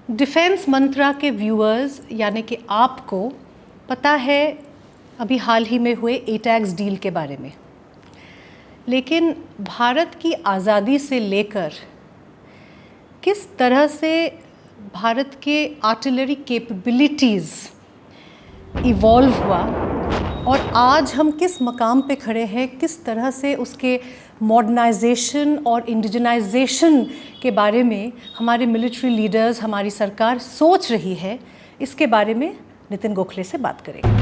Defence मंत्रा के viewers यानी कि आपको पता है अभी हाल ही में हुए ATAGS डील के बारे में, लेकिन भारत की आज़ादी से लेकर किस तरह से भारत के आर्टिलरी कैपेबिलिटीज़ इवॉल्व हुआ और आज हम किस मकाम पे खड़े हैं, किस तरह से उसके मॉडर्नाइजेशन और इंडिजनाइजेशन के बारे में हमारे मिलिट्री लीडर्स, हमारी सरकार सोच रही है, इसके बारे में नितिन गोखले से बात करेंगे।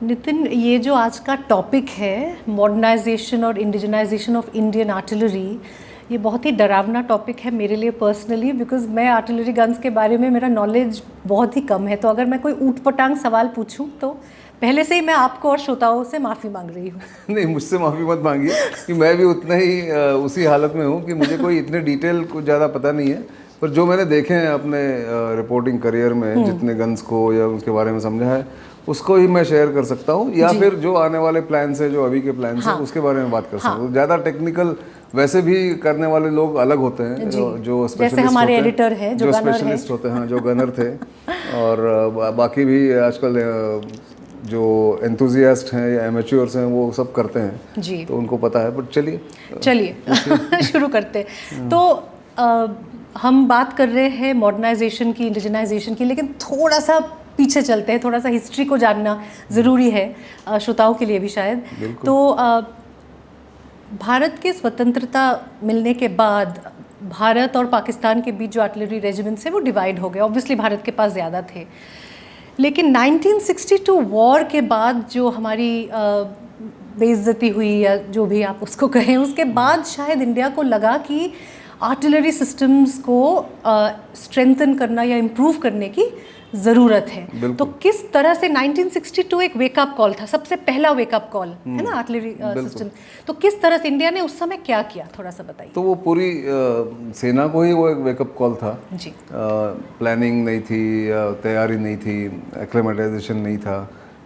नितिन, ये जो आज का टॉपिक है मॉडर्नाइजेशन और इंडिजनाइजेशन ऑफ इंडियन आर्टिलरी, ये बहुत ही डरावना टॉपिक है मेरे लिए पर्सनली, बिकॉज मैं आर्टिलरी गन्स के बारे में मेरा नॉलेज बहुत ही कम है। तो अगर मैं कोई ऊट-पटांग सवाल पूछूं तो पहले से ही मैं आपको और श्रोताओं से माफ़ी मांग रही हूँ। नहीं, मुझसे माफ़ी मत मांगिए कि मैं भी उतना ही उसी हालत में हूँ कि मुझे कोई इतने डिटेल कुछ ज़्यादा पता नहीं है, पर जो मैंने देखे हैं अपने रिपोर्टिंग करियर में, जितने गन्स को या उसके बारे में समझा है उसको ही मैं शेयर कर सकता हूँ, या फिर जो आने वाले प्लान्स है, जो अभी के प्लान्स हैं उसके बारे में बात कर सकता हूँ। ज़्यादा टेक्निकल वैसे भी करने वाले लोग अलग होते हैं, जो स्पेशलिस्ट हमारे एडिटर हैं, जो स्पेशलिस्ट होते हैं, जो गनर थे, और बाकी भी आजकल जो एंथुजियास्ट हैं या एमेच्योर्स हैं वो सब करते हैं जी, तो उनको पता है। बट चलिए शुरू करते। तो हम बात कर रहे हैं मॉडर्नाइजेशन की, इंडिजनाइजेशन की, लेकिन थोड़ा सा पीछे चलते हैं, थोड़ा सा हिस्ट्री को जानना ज़रूरी है श्रोताओं के लिए भी शायद। तो भारत के स्वतंत्रता मिलने के बाद भारत और पाकिस्तान के बीच जो आर्टिलरी रेजिमेंट्स हैं वो डिवाइड हो गए। ऑब्वियसली भारत के पास ज़्यादा थे, लेकिन 1962 वॉर के बाद जो हमारी बेइज्जती हुई या जो भी आप उसको कहें, उसके बाद शायद इंडिया को लगा कि आर्टिलरी सिस्टम्स को स्ट्रेंथन करना या इम्प्रूव करने की ज़रूरत है। तो किस तरह से 1962 एक वेकअप कॉल था, सबसे पहला वेकअप कॉल है ना आर्टिलरी सिस्टम। तो किस तरह से इंडिया ने उस समय क्या किया, थोड़ा सा बताइए। तो वो पूरी सेना को ही वो एक वेकअप कॉल था जी। प्लानिंग नहीं थी, तैयारी नहीं थी, एक्लेमेटाइजेशन नहीं था।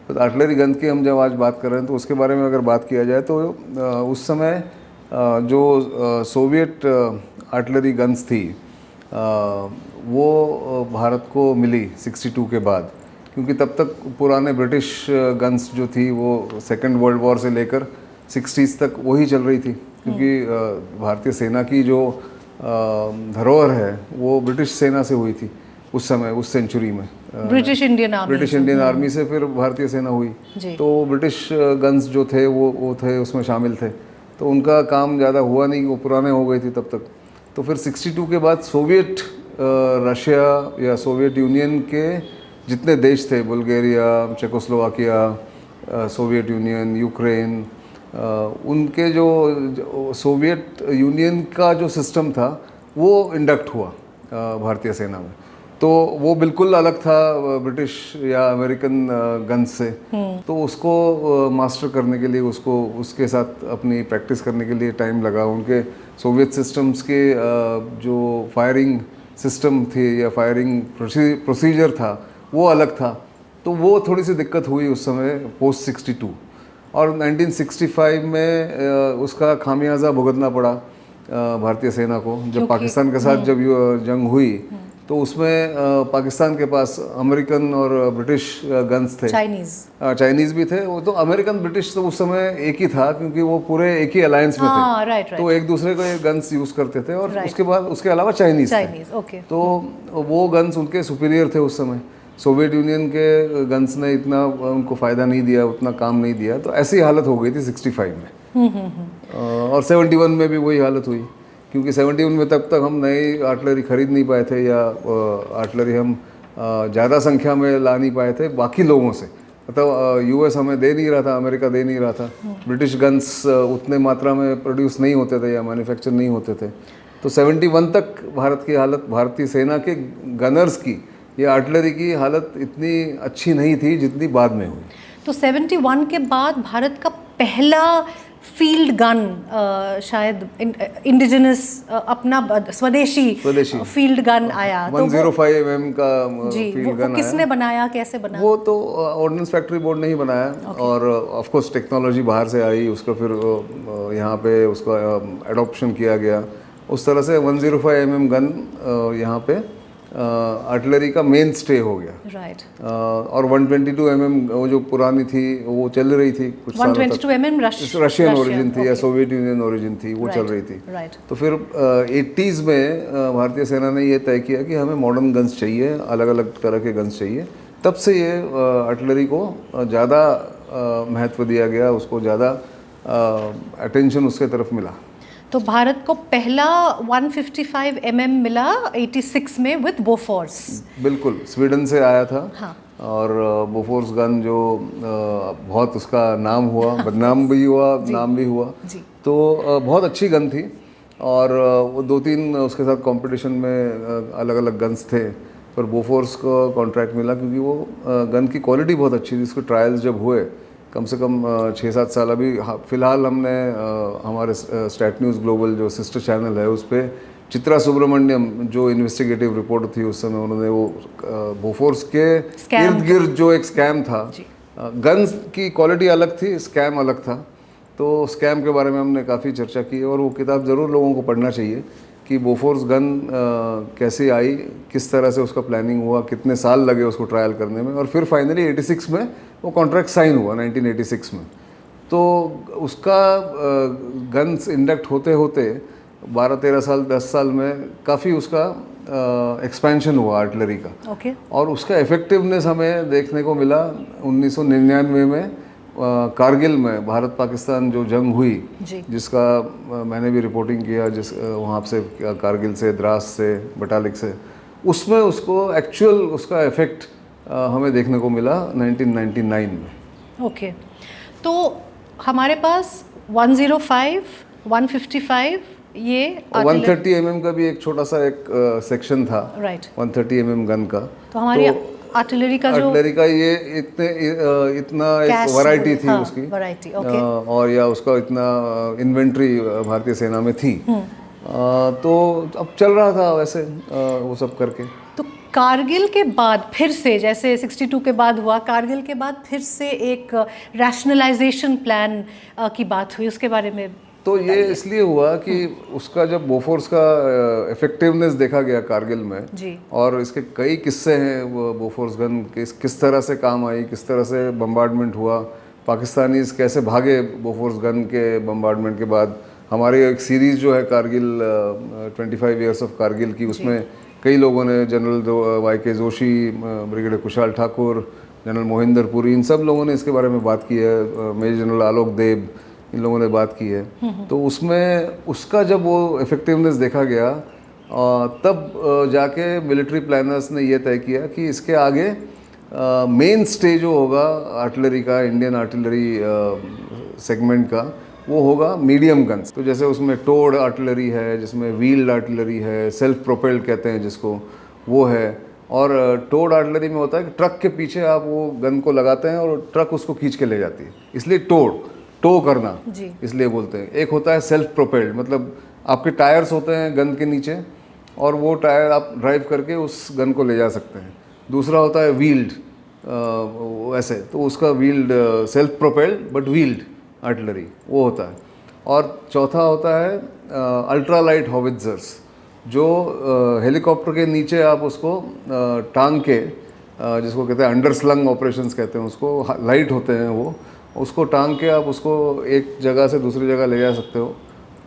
तो आर्टिलरी गन की हम जब आज बात कर रहे हैं तो उसके बारे में अगर बात किया जाए तो उस समय जो सोवियत आर्टिलरी गन्स थी वो भारत को मिली 62 के बाद, क्योंकि तब तक पुराने ब्रिटिश गन्स जो थी वो सेकेंड वर्ल्ड वॉर से लेकर 60s तक वही चल रही थी, क्योंकि भारतीय सेना की जो धरोहर है वो ब्रिटिश सेना से हुई थी उस समय, उस सेंचुरी में। ब्रिटिश इंडियन आर्मी से फिर भारतीय सेना हुई, तो ब्रिटिश गन्स जो थे वो थे, उसमें शामिल थे। तो उनका काम ज़्यादा हुआ नहीं, वो पुराने हो गई थी तब तक। तो फिर 62 के बाद सोवियत रशिया या सोवियत यूनियन के जितने देश थे, Bulgaria, Czechoslovakia, Soviet union, Ukraine, उनके जो सोवियत यूनियन का जो सिस्टम था वो इंडक्ट हुआ भारतीय सेना में। तो वो बिल्कुल अलग था ब्रिटिश या अमेरिकन गन्स से। तो उसको मास्टर करने के लिए, उसको उसके साथ अपनी प्रैक्टिस करने के लिए टाइम लगा। उनके सोवियत सिस्टम्स के जो फायरिंग सिस्टम थे या फायरिंग प्रोसीजर था वो अलग था, तो वो थोड़ी सी दिक्कत हुई उस समय पोस्ट 62। और 1965 में उसका खामियाजा भुगतना पड़ा भारतीय सेना को, जब पाकिस्तान के साथ जब जंग हुई तो उसमें पाकिस्तान के पास अमेरिकन और ब्रिटिश गन्स थे, चाइनीज़ भी थे। वो तो अमेरिकन ब्रिटिश तो उस समय एक ही था, क्योंकि वो पूरे एक ही अलायंस में थे, तो एक दूसरे को ये गन्स यूज़ करते थे। और उसके बाद उसके अलावा चाइनीज़ थे, तो वो गन्स उनके सुपीरियर थे उस समय। सोवियत यूनियन के गन्स ने इतना उनको फ़ायदा नहीं दिया, उतना काम नहीं दिया। तो ऐसी हालत हो गई थी 65 में। और 71 में भी वही हालत हुई, क्योंकि 71 में तब तक हम नई आर्टिलरी खरीद नहीं पाए थे, या आर्टिलरी हम ज़्यादा संख्या में ला नहीं पाए थे बाकी लोगों से। मतलब यूएस हमें दे नहीं रहा था, अमेरिका दे नहीं रहा था, ब्रिटिश गन्स उतने मात्रा में प्रोड्यूस नहीं होते थे या मैन्युफैक्चर नहीं होते थे। तो 71 तक भारत की हालत, भारतीय सेना के गनर्स की या आर्टिलरी की हालत इतनी अच्छी नहीं थी जितनी बाद में हुई। तो 71 के बाद भारत का पहला फील्ड गन, शायद इंडिजिनस अपना स्वदेशी फील्ड गन आया, 105 mm का फील्ड गन वो किसने बनाया, कैसे बना? वो तो ऑर्डिनेंस फैक्ट्री बोर्ड ने ही बनाया। और ऑफ कोर्स टेक्नोलॉजी बाहर से आई, उसका फिर यहाँ पे उसका एडॉप्शन किया गया। उस तरह से 105 mm गन यहाँ पे आर्टिलरी का मेन स्टे हो गया। राइट। और 122 mm वो जो पुरानी थी वो चल रही थी कुछ सालों तक। 122 mm रशियन ओरिजिन थी या सोवियत यूनियन ओरिजिन थी, वो चल रही थी। तो फिर 80s में भारतीय सेना ने ये तय किया कि हमें मॉडर्न गन्स चाहिए, अलग अलग तरह के गन्स चाहिए। तब से ये आर्टिलरी को ज़्यादा महत्व दिया गया, उसको ज़्यादा अटेंशन उसके तरफ मिला। तो भारत को पहला 155 mm मिला 86 में विद बोफोर्स। बिल्कुल, स्वीडन से आया था। हाँ। और बोफोर्स गन जो बहुत उसका नाम हुआ, बदनाम भी हुआ, नाम भी हुआ जी। तो बहुत अच्छी गन थी। और वो 2-3 उसके साथ कंपटीशन में अलग अलग गन्स थे, पर बोफोर्स को कॉन्ट्रैक्ट मिला क्योंकि वो गन की क्वालिटी बहुत अच्छी थी। उसके ट्रायल्स जब हुए कम से कम 6-7 साल, अभी फ़िलहाल हमने हमारे स्टैट न्यूज़ ग्लोबल जो सिस्टर चैनल है उस पर चित्रा सुब्रमण्यम जो इन्वेस्टिगेटिव रिपोर्टर थी उस समय, उन्होंने वो बोफोर्स के इर्द गिर्द जो एक स्कैम था, गन्स की क्वालिटी अलग थी, स्कैम अलग था। तो स्कैम के बारे में हमने काफ़ी चर्चा की और वो किताब ज़रूर लोगों को पढ़ना चाहिए कि बोफोर्स गन कैसे आई, किस तरह से उसका प्लानिंग हुआ, कितने साल लगे उसको ट्रायल करने में, और फिर फाइनली 86 में वो कॉन्ट्रैक्ट साइन हुआ 1986 में। तो उसका गन्स इंडक्ट होते होते 12-13 साल 10 साल में काफ़ी उसका एक्सपेंशन हुआ आर्टिलरी का। और उसका इफ़ेक्टिवनेस हमें देखने को मिला 1999 में कारगिल में, भारत पाकिस्तान जो जंग हुई जिसका मैंने भी रिपोर्टिंग किया, जिस वहाँ से कारगिल से, द्रास से, बटालिक से, उसमें उसको एक्चुअल उसका इफ़ेक्ट हमें देखने को मिला 1999 में। ओके। तो हमारे पास 105, 155, ये 130 mm का भी एक छोटा सा एक सेक्शन था। राइट। 130 mm गन का। तो हमारी आर्टिलरी का ये इतना एक वैरायटी थी उसकी, वैरायटी। और या उसका इतना इन्वेंट्री भारतीय सेना में थी। तो अब चल रहा था वैसे वो सब करके। तो कारगिल के बाद फिर से, जैसे 62 के बाद हुआ, कारगिल के बाद फिर से एक रैशनलाइजेशन प्लान की बात हुई, उसके बारे में। तो ये इसलिए हुआ कि उसका जब बोफोर्स का इफेक्टिवनेस देखा गया कारगिल में जी। और इसके कई किस्से हैं वो बोफोर्स गन किस तरह से काम आई, किस तरह से बम्बार्डमेंट हुआ, पाकिस्तानीज कैसे भागे बोफोर्स गन के बम्बार्डमेंट के बाद। हमारी एक सीरीज़ जो है कारगिल 25 ईयर्स ऑफ कारगिल की, उसमें कई लोगों ने, general Y K. Joshi, brigadier Kushal Thakur, general Mohinder Puri, इन सब लोगों ने इसके बारे में बात की है, मेजर जनरल आलोक देव, इन लोगों ने बात की है। तो उसमें उसका जब वो इफ़ेक्टिवनेस देखा गया तब जाके मिलिट्री प्लानर्स ने ये तय किया कि इसके आगे मेन स्टे जो होगा आर्टिलरी का, इंडियन आर्टिलरी सेगमेंट का, वो होगा मीडियम गन्स। तो जैसे उसमें टोड आर्टिलरी है, जिसमें व्हील्ड आर्टिलरी है, सेल्फ प्रोपेल्ड कहते हैं जिसको, वो है। और टोड आर्टिलरी में होता है कि ट्रक के पीछे आप वो गन को लगाते हैं और ट्रक उसको खींच के ले जाती है, इसलिए टो करना इसलिए बोलते हैं। एक होता है सेल्फ प्रोपेल्ड, मतलब आपके टायर्स होते हैं गन के नीचे और वो टायर आप ड्राइव करके उस गन को ले जा सकते हैं। दूसरा होता है व्हील्ड, ऐसे, तो उसका wheeled self propelled but wheeled artillery वो होता है। और चौथा होता है अल्ट्रा लाइट हॉविट्जर्स, जो हेलीकॉप्टर के नीचे आप उसको टांग के, जिसको कहते हैं अंडर स्लंग ऑपरेशंस कहते हैं उसको, लाइट होते हैं वो, उसको टांग के आप उसको एक जगह से दूसरी जगह ले जा सकते हो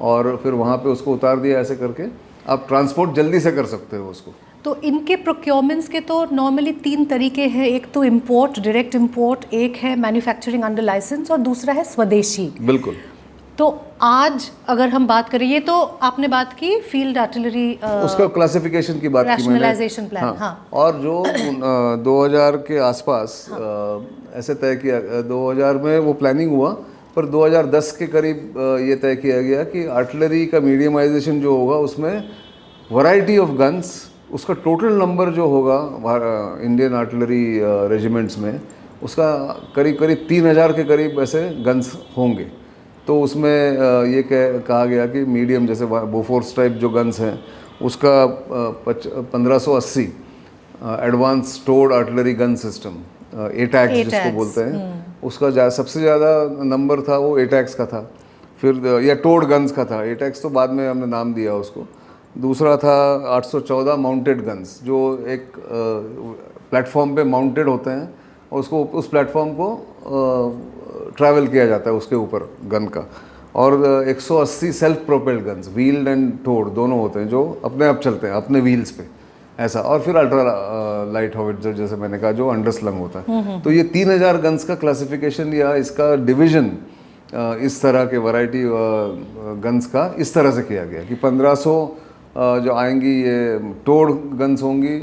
और फिर वहाँ पे उसको उतार दिया, ऐसे करके आप ट्रांसपोर्ट जल्दी से कर सकते हो उसको। तो इनके प्रोक्योरमेंट्स के तो नॉर्मली 3 तरीके हैं, एक तो इंपोर्ट, डायरेक्ट इंपोर्ट, एक है मैन्युफैक्चरिंग अंडर लाइसेंस और दूसरा है स्वदेशी। बिल्कुल। तो आज अगर हम बात करें, ये तो आपने बात की फील्ड आर्टिलरी, उसका क्लासिफिकेशन की बात की मैंने, रैशनलाइजेशन प्लान। हाँ। और जो 2000 के आसपास ऐसे तय किया, 2000 में वो प्लानिंग हुआ, पर 2010 के करीब ये तय किया गया कि आर्टिलरी का मीडियमाइजेशन जो होगा उसमें वैरायटी ऑफ गन्स, उसका टोटल नंबर जो होगा इंडियन आर्टिलरी रेजिमेंट्स में, उसका करीब 3000 के करीब ऐसे गन्स होंगे। तो उसमें ये कहा गया कि मीडियम जैसे बोफोर्स टाइप जो गन्स हैं उसका 1580 एडवांस टोर्ड आर्टिलरी गन सिस्टम एटैक्स जिसको बोलते हैं, उसका सबसे ज़्यादा नंबर था वो एटैक्स का था। फिर या टोर्ड गन्स का था, एटैक्स तो बाद में हमने नाम दिया उसको। दूसरा था 814 माउंटेड गन्स, जो एक प्लेटफॉर्म पे माउंटेड होते हैं और उसको उस प्लेटफॉर्म को ट्रैवल किया जाता है उसके ऊपर गन का। और 180 self propelled guns, wheeled and टोर्ड दोनों होते हैं, जो अपने आप चलते हैं अपने व्हील्स पे ऐसा। और फिर अल्ट्रा लाइट हॉविट्जर जैसे मैंने कहा जो अंडरस्लंग होता है। तो ये 3000 गन्स का क्लासिफिकेशन या इसका डिवीजन इस तरह के वैरायटी गन्स का इस तरह से किया गया कि 1500 जो आएंगी ये टोर्ड गन्स होंगी,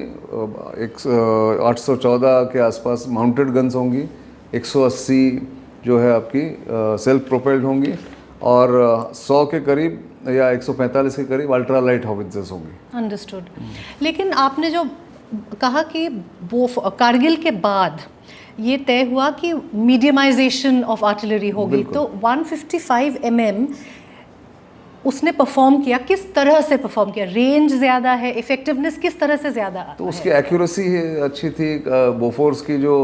814 के आसपास माउंटेड गन्स होंगी, 180 जो है आपकी सेल्फ प्रोपेल्ड होंगी, और 100 के करीब या 145 के करीब अल्ट्रा लाइट हॉविट्जर्स होंगी। अंडरस्टूड। लेकिन आपने जो कहा कि कारगिल के बाद ये तय हुआ कि मीडियमाइजेशन ऑफ आर्टिलरी होगी, तो 155 mm उसने परफॉर्म किया, किस तरह से परफॉर्म किया? रेंज ज़्यादा है, इफेक्टिवनेस किस तरह से ज़्यादा? तो उसकी एक्यूरेसी अच्छी थी। बोफोर्स की जो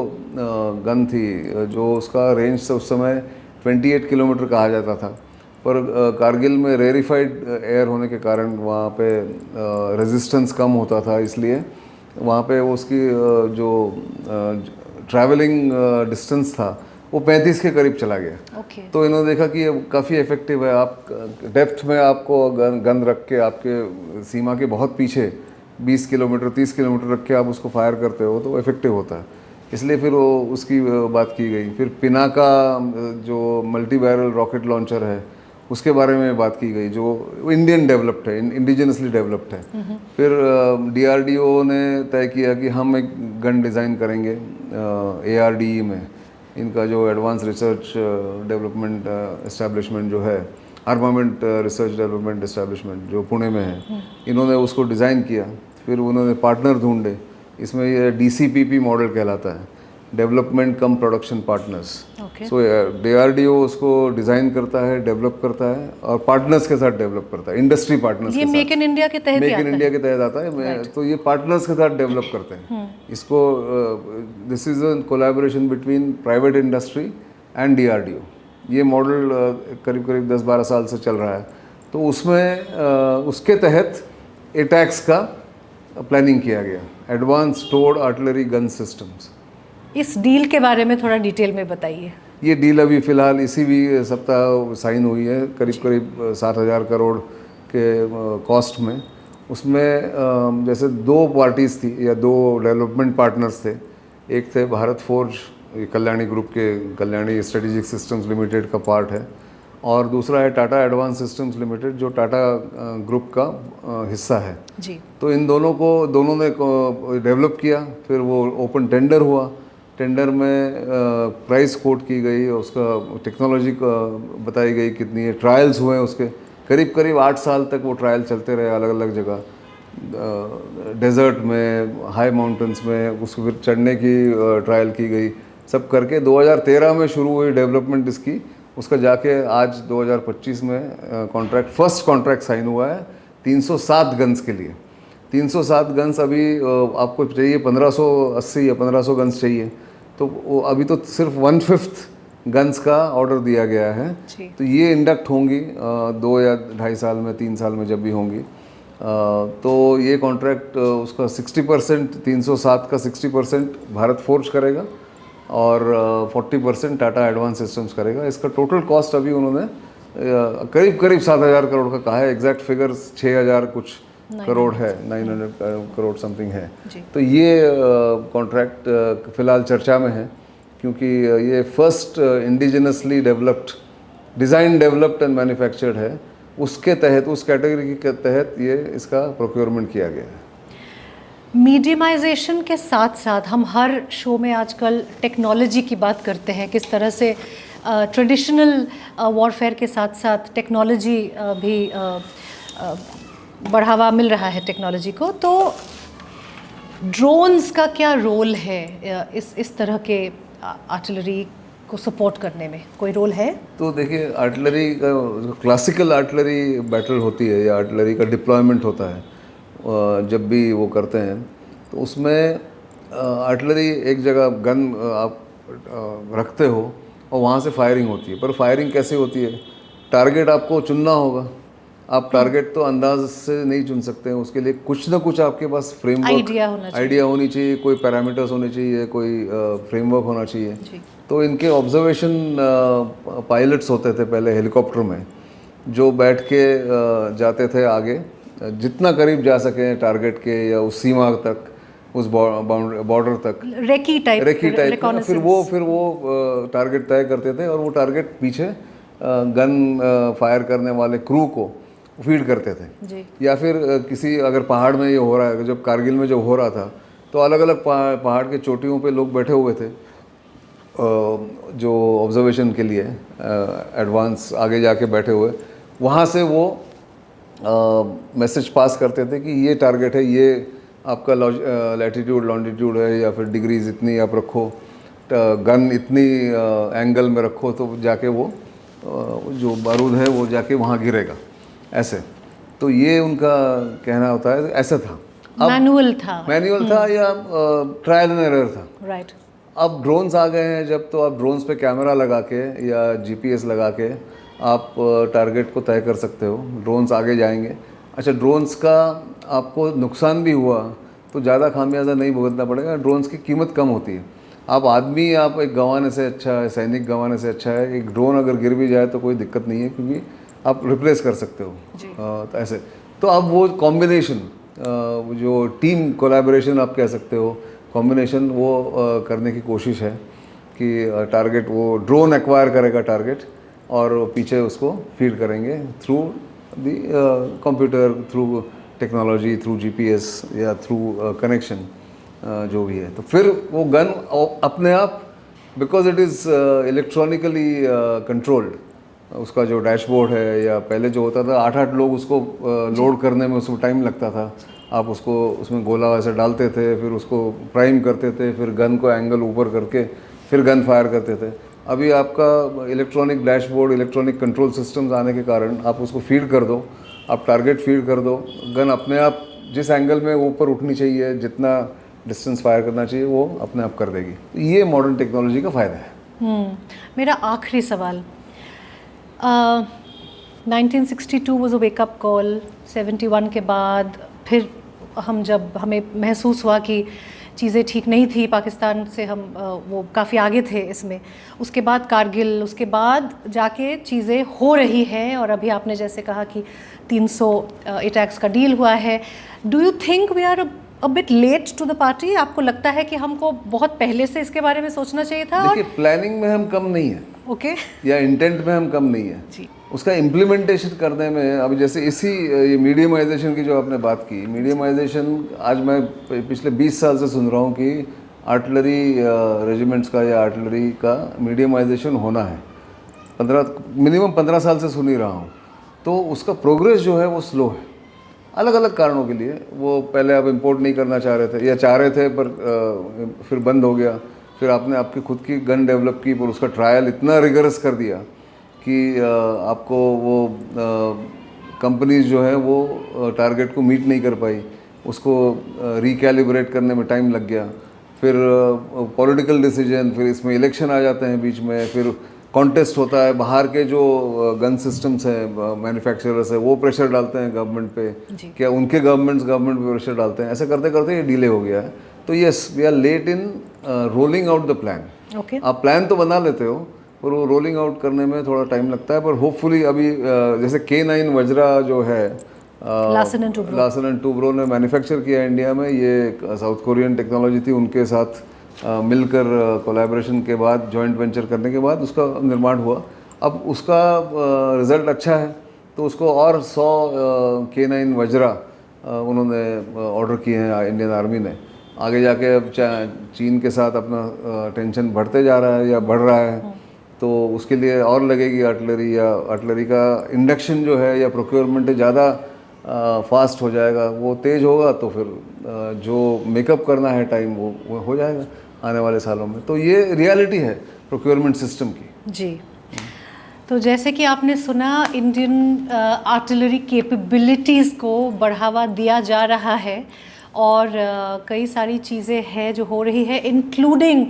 गन थी, जो उसका रेंज था उस समय 28 किलोमीटर कहा जाता था, पर कारगिल में रेरिफाइड एयर होने के कारण वहाँ पे रेजिस्टेंस कम होता था, इसलिए वहाँ पे उसकी जो ट्रैवलिंग डिस्टेंस था वो 35 के करीब चला गया। तो इन्होंने देखा कि ये काफ़ी इफ़ेक्टिव है। आप डेप्थ में आपको गन रख के आपके सीमा के बहुत पीछे 20 किलोमीटर 30 किलोमीटर रख के आप उसको फायर करते हो तो इफ़ेक्टिव होता है, इसलिए फिर वो उसकी बात की गई। फिर पिनाका जो मल्टी बैरल रॉकेट लॉन्चर है उसके बारे में बात की गई, जो इंडियन डेवलप्ड है, इंडिजिनसली डेवलप्ड है। फिर DRDO ने तय किया कि हम एक गन डिज़ाइन करेंगे ARDE में। इनका जो एडवांस रिसर्च डेवलपमेंट एस्टैब्लिशमेंट जो है, आर्मामेंट रिसर्च डेवलपमेंट एस्टैब्लिशमेंट जो पुणे में है, इन्होंने उसको डिज़ाइन किया। फिर उन्होंने पार्टनर ढूंढे, इसमें ये DCPP मॉडल कहलाता है, डेवलपमेंट कम प्रोडक्शन पार्टनर्स। सो DRDO उसको डिज़ाइन करता है, डेवलप करता है और पार्टनर्स के साथ डेवलप करता है, इंडस्ट्री पार्टनर्स के साथ। मेक इन इंडिया के तहत मेक इन इंडिया के तहत आता है। तो ये पार्टनर्स के साथ डेवलप करते हैं इसको। This is a collaboration between private industry and DRDO। ये मॉडल करीब करीब 10-12 साल से चल रहा है। तो उसमें उसके तहत ATAGS का प्लानिंग किया गया, एडवांस टोर्ड आर्टिलरी गन सिस्टम्स। इस डील के बारे में थोड़ा डिटेल में बताइए। ये डील अभी फ़िलहाल इसी भी सप्ताह साइन हुई है, करीब करीब 7,000 करोड़ के कॉस्ट में। उसमें जैसे 2 पार्टीज़ थी या 2 डेवलपमेंट पार्टनर्स थे। एक थे भारत फोर्ज, कल्याणी ग्रुप के, कल्याणी स्ट्रेटेजिक सिस्टम्स लिमिटेड का पार्ट है, और दूसरा है टाटा एडवांस सिस्टम्स लिमिटेड जो टाटा ग्रुप का हिस्सा है जी। तो इन दोनों ने डेवलप किया। फिर वो ओपन टेंडर हुआ, टेंडर में प्राइस कोट की गई, उसका टेक्नोलॉजी बताई गई कितनी है, ट्रायल्स हुए उसके करीब करीब 8 साल तक वो ट्रायल चलते रहे अलग अलग जगह, डेजर्ट में, हाई माउंटेंस में, उसको फिर चढ़ने की ट्रायल की गई। सब करके 2013 में शुरू हुई डेवलपमेंट इसकी। उसका जाके आज 2025 में फर्स्ट कॉन्ट्रैक्ट साइन हुआ है 307 गन्स के लिए। 307 गन्स अभी आपको चाहिए 1580 या 1500 गन्स चाहिए, तो वो अभी तो सिर्फ 1/5 गन्स का ऑर्डर दिया गया है। तो ये इंडक्ट होंगी 2 या 2.5 साल में, 3 साल में जब भी होंगी। तो ये कॉन्ट्रैक्ट उसका 60%, 307 का 60% भारत फोर्ज करेगा और 40% टाटा एडवांस सिस्टम्स करेगा। इसका टोटल कॉस्ट अभी उन्होंने करीब करीब 7,000 करोड़ का कहा है। एग्जैक्ट फिगर्स 6,000 कुछ करोड़ है, 900 करोड़ समथिंग है। तो ये कॉन्ट्रैक्ट फ़िलहाल चर्चा में है, क्योंकि ये first indigenously developed, design developed and manufactured है। उसके तहत, उस कैटेगरी के तहत ये इसका प्रोक्योरमेंट किया गया है। मीडियमाइजेशन के साथ साथ हम हर शो में आजकल टेक्नोलॉजी की बात करते हैं, किस तरह से ट्रेडिशनल वॉरफेयर के साथ साथ टेक्नोलॉजी भी बढ़ावा मिल रहा है टेक्नोलॉजी को। तो ड्रोन्स का क्या रोल है इस तरह के आर्टिलरी को सपोर्ट करने में कोई रोल है? तो देखिए, आर्टिलरी का क्लासिकल आर्टिलरी बैटल होती है या आर्टिलरी का डिप्लॉयमेंट होता है, जब भी वो करते हैं तो उसमें आर्टिलरी एक जगह गन आप रखते हो और वहाँ से फायरिंग होती है। पर फायरिंग कैसे होती है? टारगेट आपको चुनना होगा। आप टारगेट तो अंदाज से नहीं चुन सकते हैं, उसके लिए कुछ ना कुछ आपके पास फ्रेमवर्क आइडिया होनी चाहिए, कोई पैरामीटर्स होने चाहिए, कोई फ्रेमवर्क होना चाहिए। तो इनके ऑब्जर्वेशन पायलट्स होते थे पहले हेलीकॉप्टर में, जो बैठ के जाते थे आगे, जितना करीब जा सके टारगेट के या उस सीमा तक, उस बॉर्डर तक, रेकी टाइप फिर वो टारगेट तय करते थे और वो टारगेट पीछे गन फायर करने वाले क्रू को फीड करते थे। या फिर किसी अगर पहाड़ में ये हो रहा है, जब कारगिल में जब हो रहा था तो अलग अलग पहाड़ के चोटियों पे लोग बैठे हुए थे जो ऑब्जर्वेशन के लिए एडवांस आगे जाके बैठे हुए, वहाँ से वो मैसेज पास करते थे कि ये टारगेट है, ये आपका लैटिट्यूड लॉन्जिट्यूड है, या फिर डिग्रीज इतनी आप रखो, गन इतनी एंगल में रखो, तो जाके वो जो बारूद है वो जाके वहाँ गिरेगा, ऐसे। तो ये उनका कहना होता है, ऐसा था। मैनुअल था या ट्रायल एंड एरर था। राइट। अब ड्रोन्स आ गए हैं, जब तो आप ड्रोन्स पे कैमरा लगा के या जीपीएस लगा के आप टारगेट को तय कर सकते हो। ड्रोन्स आगे जाएंगे। अच्छा, ड्रोन्स का आपको नुकसान भी हुआ तो ज़्यादा खामियाजा नहीं भुगतना पड़ेगा, ड्रोन्स की कीमत कम होती है। आप एक गंवाने से अच्छा है, सैनिक गंवाने से अच्छा है, एक ड्रोन अगर गिर भी जाए तो कोई दिक्कत नहीं है, क्योंकि आप रिप्लेस कर सकते हो। तो ऐसे तो अब वो कॉम्बिनेशन, जो टीम कोलैबोरेशन आप कह सकते हो, कॉम्बिनेशन वो करने की कोशिश है कि टारगेट, वो ड्रोन एक्वायर करेगा टारगेट और पीछे उसको फीड करेंगे through the computer, through technology, through GPS या थ्रू कनेक्शन, जो भी है। तो फिर वो गन अपने आप, because it is electronically controlled, उसका जो डैशबोर्ड है, या पहले जो होता था 8-8 लोग उसको लोड करने में उसको टाइम लगता था। आप उसको उसमें गोला वैसे डालते थे, फिर उसको प्राइम करते थे, फिर गन को एंगल ऊपर करके फिर गन फायर करते थे। अभी आपका electronic dashboard, electronic control systems आने के कारण आप उसको फीड कर दो, आप टारगेट फीड कर दो, गन अपने आप जिस एंगल में ऊपर उठनी चाहिए, जितना डिस्टेंस फायर करना चाहिए, वो अपने आप कर देगी। ये मॉडर्न टेक्नोलॉजी का फ़ायदा है। मेरा आखिरी सवाल, 1962 वॉज अ वेकअप कॉल। 71 के बाद फिर हमें महसूस हुआ कि चीज़ें ठीक नहीं थी पाकिस्तान से, हम वो काफ़ी आगे थे इसमें। उसके बाद कारगिल, उसके बाद जाके चीज़ें हो रही हैं, और अभी आपने जैसे कहा कि 300 एटैक्स का डील हुआ है। Do you think we are a bit late to the party? आपको लगता है कि हमको बहुत पहले से इसके बारे में सोचना चाहिए था? देखिए, प्लानिंग में हम कम नहीं है, या इंटेंट में हम कम नहीं है जी। उसका इम्प्लीमेंटेशन करने में, अभी जैसे ये मीडियमाइजेशन की जो आपने बात की, मीडियमाइजेशन आज मैं पिछले 20 साल से सुन रहा हूँ कि आर्टिलरी रेजिमेंट्स का या आर्टिलरी का मीडियमाइजेशन होना है। मिनिमम 15 साल से सुन ही रहा हूँ। तो उसका प्रोग्रेस जो है वो स्लो है, अलग अलग कारणों के लिए। वो पहले आप इंपोर्ट नहीं करना चाह रहे थे, या चाह रहे थे पर फिर बंद हो गया। फिर आपने आपकी खुद की गन डेवलप की, पर उसका ट्रायल इतना रिगरस कर दिया कि आपको वो कंपनीज जो है वो टारगेट को मीट नहीं कर पाई, उसको रिकैलिब्रेट करने में टाइम लग गया। फिर पॉलिटिकल डिसीजन, फिर इसमें इलेक्शन आ जाते हैं बीच में, फिर कॉन्टेस्ट होता है, बाहर के जो गन सिस्टम्स हैं, मैन्युफैक्चरर्स है, वो प्रेशर डालते हैं गवर्नमेंट पे, क्या उनके गवर्नमेंट पे प्रेशर डालते हैं। ऐसा करते करते ये डिले हो गया है। तो yes, we are late in rolling out the plan. आप प्लान तो बना लेते हो, पर वो रोलिंग आउट करने में थोड़ा टाइम लगता है। पर होपफुली अभी जैसे K9 वज्रा जो है, लार्सन एंड टूब्रो ने मैन्युफैक्चर किया इंडिया में, ये साउथ कोरियन टेक्नोलॉजी थी, उनके साथ मिलकर कोलैबोरेशन के बाद, जॉइंट वेंचर करने के बाद उसका निर्माण हुआ। अब उसका रिज़ल्ट अच्छा है, तो उसको और 100 K9 वज्रा उन्होंने ऑर्डर किए हैं इंडियन आर्मी ने। आगे जाके अब चीन के साथ अपना टेंशन बढ़ते जा रहा है या बढ़ रहा है, तो उसके लिए और लगेगी आर्टिलरी, या आर्टिलरी का इंडक्शन जो है या प्रोक्योरमेंट ज़्यादा फास्ट हो जाएगा, वो तेज़ होगा, तो फिर जो मेकअप करना है टाइम वो हो जाएगा। आने वाले सालों में। तो ये रियलिटी है प्रोक्योरमेंट सिस्टम की। जी, तो जैसे कि आपने सुना, इंडियन आर्टिलरी कैपेबिलिटीज़ को बढ़ावा दिया जा रहा है और कई सारी चीज़ें हैं जो हो रही है, इंक्लूडिंग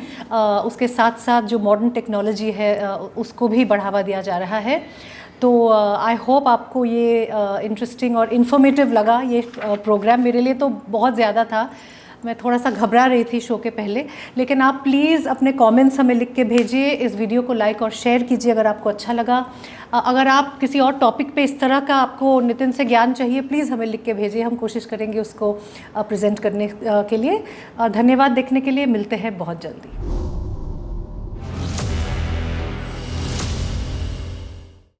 उसके साथ साथ जो मॉडर्न टेक्नोलॉजी है उसको भी बढ़ावा दिया जा रहा है। तो आई होप आपको ये इंटरेस्टिंग और इन्फॉर्मेटिव लगा। ये प्रोग्राम मेरे लिए तो बहुत ज़्यादा था, मैं थोड़ा सा घबरा रही थी शो के पहले, लेकिन आप प्लीज़ अपने कमेंट्स हमें लिख के भेजिए। इस वीडियो को लाइक और शेयर कीजिए अगर आपको अच्छा लगा। अगर आप किसी और टॉपिक पे इस तरह का आपको नितिन से ज्ञान चाहिए, प्लीज़ हमें लिख के भेजिए, हम कोशिश करेंगे उसको प्रेजेंट करने के लिए। धन्यवाद देखने के लिए, मिलते हैं बहुत जल्दी।